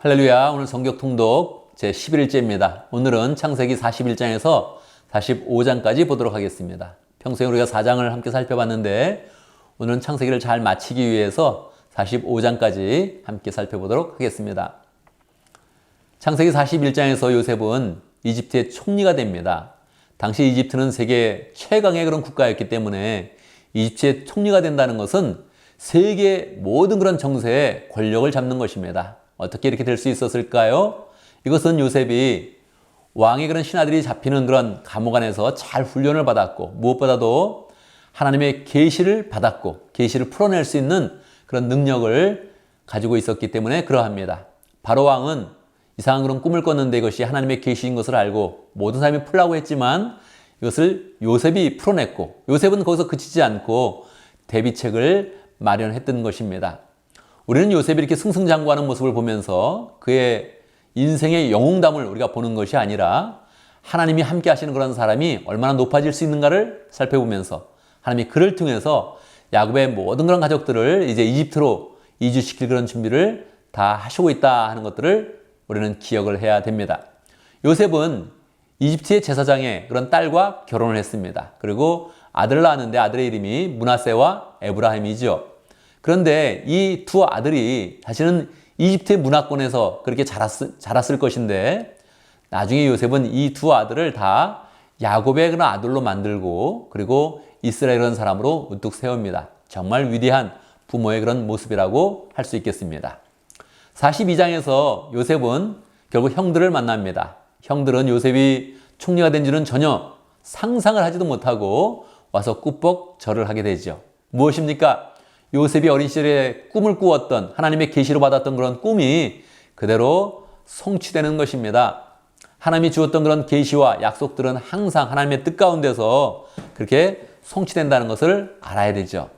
할렐루야. 오늘 성경 통독 제11일째입니다. 오늘은 창세기 41장에서 45장까지 보도록 하겠습니다. 평소에 우리가 4장을 함께 살펴봤는데 오늘은 창세기를 잘 마치기 위해서 45장까지 함께 살펴보도록 하겠습니다. 창세기 41장에서 요셉은 이집트의 총리가 됩니다. 당시 이집트는 세계 최강의 그런 국가였기 때문에 이집트의 총리가 된다는 것은 세계 모든 그런 정세에 권력을 잡는 것입니다. 어떻게 이렇게 될 수 있었을까요? 이것은 요셉이 왕의 그런 신하들이 잡히는 그런 감옥 안에서 잘 훈련을 받았고 무엇보다도 하나님의 계시를 받았고 계시를 풀어낼 수 있는 그런 능력을 가지고 있었기 때문에 그러합니다. 바로 왕은 이상한 그런 꿈을 꿨는데 이것이 하나님의 계시인 것을 알고 모든 사람이 풀라고 했지만 이것을 요셉이 풀어냈고 요셉은 거기서 그치지 않고 대비책을 마련했던 것입니다. 우리는 요셉이 이렇게 승승장구하는 모습을 보면서 그의 인생의 영웅담을 우리가 보는 것이 아니라 하나님이 함께 하시는 그런 사람이 얼마나 높아질 수 있는가를 살펴보면서 하나님이 그를 통해서 야곱의 모든 그런 가족들을 이제 이집트로 이주시킬 그런 준비를 다 하시고 있다 하는 것들을 우리는 기억을 해야 됩니다. 요셉은 이집트의 제사장의 그런 딸과 결혼을 했습니다. 그리고 아들을 낳았는데 아들의 이름이 므낫세와 에브라임이죠. 그런데 이 두 아들이 사실은 이집트의 문화권에서 그렇게 자랐을 것인데 나중에 요셉은 이 두 아들을 다 야곱의 그런 아들로 만들고 그리고 이스라엘이라는 사람으로 우뚝 세웁니다. 정말 위대한 부모의 그런 모습이라고 할 수 있겠습니다. 42장에서 요셉은 결국 형들을 만납니다. 형들은 요셉이 총리가 된 줄은 전혀 상상을 하지도 못하고 와서 꾸벅 절을 하게 되죠. 무엇입니까? 요셉이 어린 시절에 꿈을 꾸었던 하나님의 계시로 받았던 그런 꿈이 그대로 성취되는 것입니다. 하나님이 주었던 그런 계시와 약속들은 항상 하나님의 뜻 가운데서 그렇게 성취된다는 것을 알아야 되죠.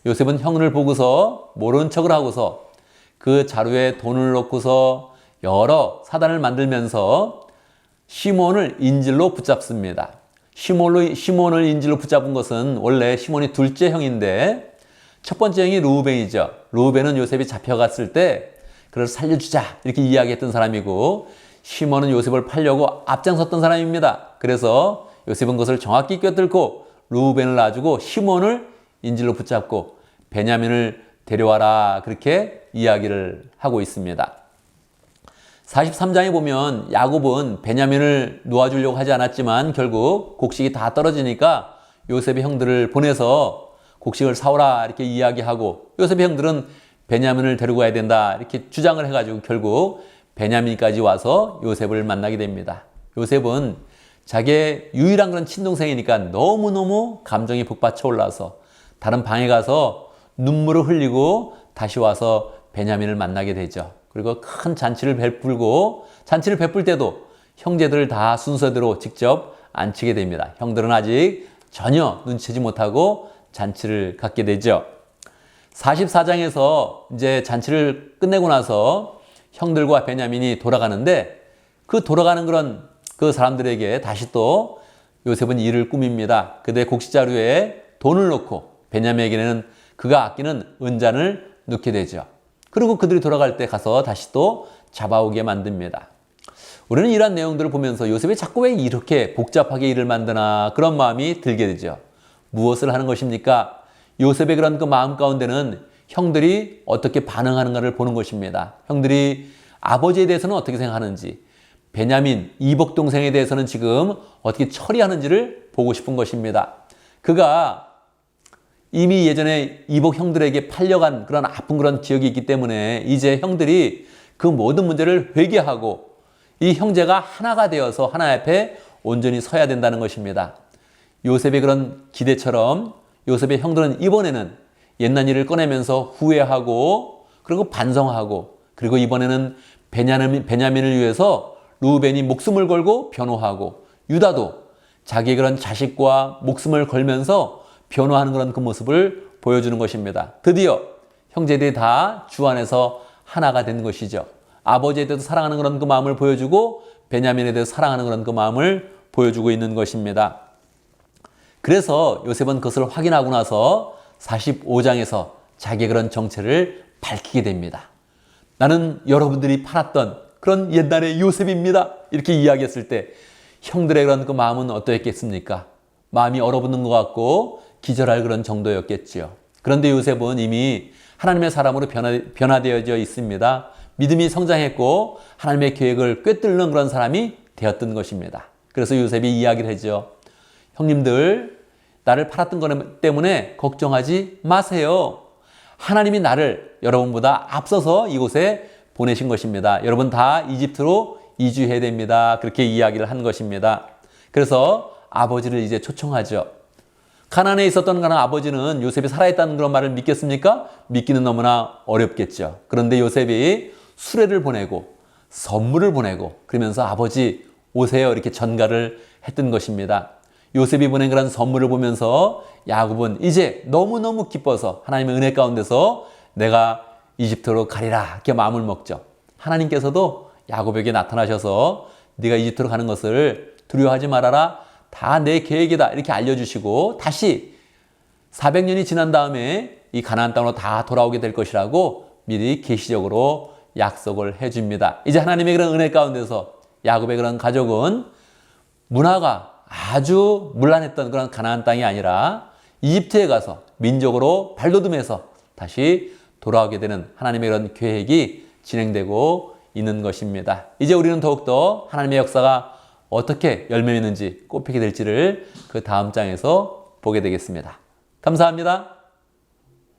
요셉은 형을 보고서 모른 척을 하고서 그 자루에 돈을 넣고서 여러 사단을 만들면서 시몬을 인질로 붙잡습니다. 시몬을 인질로 붙잡은 것은 원래 시몬이 둘째 형인데 첫 번째 형이 르우벤이죠. 르우벤은 요셉이 잡혀갔을 때 그를 살려주자 이렇게 이야기했던 사람이고 시몬은 요셉을 팔려고 앞장섰던 사람입니다. 그래서 요셉은 그것을 정확히 꿰뚫고 르우벤을 놔주고 시몬을 인질로 붙잡고 베냐민을 데려와라 그렇게 이야기를 하고 있습니다. 43장에 보면 야곱은 베냐민을 놓아주려고 하지 않았지만 결국 곡식이 다 떨어지니까 요셉의 형들을 보내서 곡식을 사오라 이렇게 이야기하고 요셉의 형들은 베냐민을 데리고 가야 된다 이렇게 주장을 해가지고 결국 베냐민까지 와서 요셉을 만나게 됩니다. 요셉은 자기의 유일한 그런 친동생이니까 너무너무 감정이 북받쳐 올라서 다른 방에 가서 눈물을 흘리고 다시 와서 베냐민을 만나게 되죠. 그리고 큰 잔치를 베풀고 잔치를 베풀 때도 형제들을 다 순서대로 직접 앉히게 됩니다. 형들은 아직 전혀 눈치채지 못하고 잔치를 갖게 되죠. 44장에서 이제 잔치를 끝내고 나서 형들과 베냐민이 돌아가는데 그 돌아가는 그런 그 사람들에게 다시 또 요셉은 일을 꾸밉니다. 그들의 곡식자루에 돈을 넣고 베냐민에게는 그가 아끼는 은잔을 넣게 되죠. 그리고 그들이 돌아갈 때 가서 다시 또 잡아오게 만듭니다. 우리는 이러한 내용들을 보면서 요셉이 자꾸 왜 이렇게 복잡하게 일을 만드나 그런 마음이 들게 되죠. 무엇을 하는 것입니까? 요셉의 그런 그 마음 가운데는 형들이 어떻게 반응하는가를 보는 것입니다. 형들이 아버지에 대해서는 어떻게 생각하는지, 베냐민, 이복 동생에 대해서는 지금 어떻게 처리하는지를 보고 싶은 것입니다. 그가 이미 예전에 이복 형들에게 팔려간 그런 아픈 그런 기억이 있기 때문에 이제 형들이 그 모든 문제를 회개하고 이 형제가 하나가 되어서 하나 앞에 온전히 서야 된다는 것입니다. 요셉의 그런 기대처럼 요셉의 형들은 이번에는 옛날 일을 꺼내면서 후회하고 그리고 반성하고 그리고 이번에는 베냐민을 위해서 르우벤이 목숨을 걸고 변호하고 유다도 자기의 그런 자식과 목숨을 걸면서 변호하는 그런 그 모습을 보여주는 것입니다. 드디어 형제들이 다 주 안에서 하나가 된 것이죠. 아버지에 대해서 사랑하는 그런 그 마음을 보여주고 베냐민에 대해서 사랑하는 그런 그 마음을 보여주고 있는 것입니다. 그래서 요셉은 그것을 확인하고 나서 45장에서 자기의 그런 정체를 밝히게 됩니다. 나는 여러분들이 팔았던 그런 옛날의 요셉입니다. 이렇게 이야기했을 때 형들의 그런 그 마음은 어떠했겠습니까? 마음이 얼어붙는 것 같고 기절할 그런 정도였겠지요. 그런데 요셉은 이미 하나님의 사람으로 변화되어져 있습니다. 믿음이 성장했고 하나님의 계획을 꿰뚫는 그런 사람이 되었던 것입니다. 그래서 요셉이 이야기를 하죠. 형님들, 나를 팔았던 것 때문에 걱정하지 마세요. 하나님이 나를 여러분보다 앞서서 이곳에 보내신 것입니다. 여러분 다 이집트로 이주해야 됩니다. 그렇게 이야기를 한 것입니다. 그래서 아버지를 이제 초청하죠. 가나안에 있었던 그런 아버지는 요셉이 살아있다는 그런 말을 믿겠습니까? 믿기는 너무나 어렵겠죠. 그런데 요셉이 수레를 보내고 선물을 보내고 그러면서 아버지 오세요 이렇게 전가를 했던 것입니다. 요셉이 보낸 그런 선물을 보면서 야곱은 이제 너무너무 기뻐서 하나님의 은혜 가운데서 내가 이집트로 가리라 이렇게 마음을 먹죠. 하나님께서도 야곱에게 나타나셔서 네가 이집트로 가는 것을 두려워하지 말아라. 다 내 계획이다 이렇게 알려주시고 다시 400년이 지난 다음에 이 가나안 땅으로 다 돌아오게 될 것이라고 미리 계시적으로 약속을 해줍니다. 이제 하나님의 그런 은혜 가운데서 야곱의 그런 가족은 문화가 아주 문란했던 그런 가나안 땅이 아니라 이집트에 가서 민족으로 발돋움해서 다시 돌아오게 되는 하나님의 그런 계획이 진행되고 있는 것입니다. 이제 우리는 더욱더 하나님의 역사가 어떻게 열매 맺는지 꽃피게 될지를 그 다음 장에서 보게 되겠습니다. 감사합니다.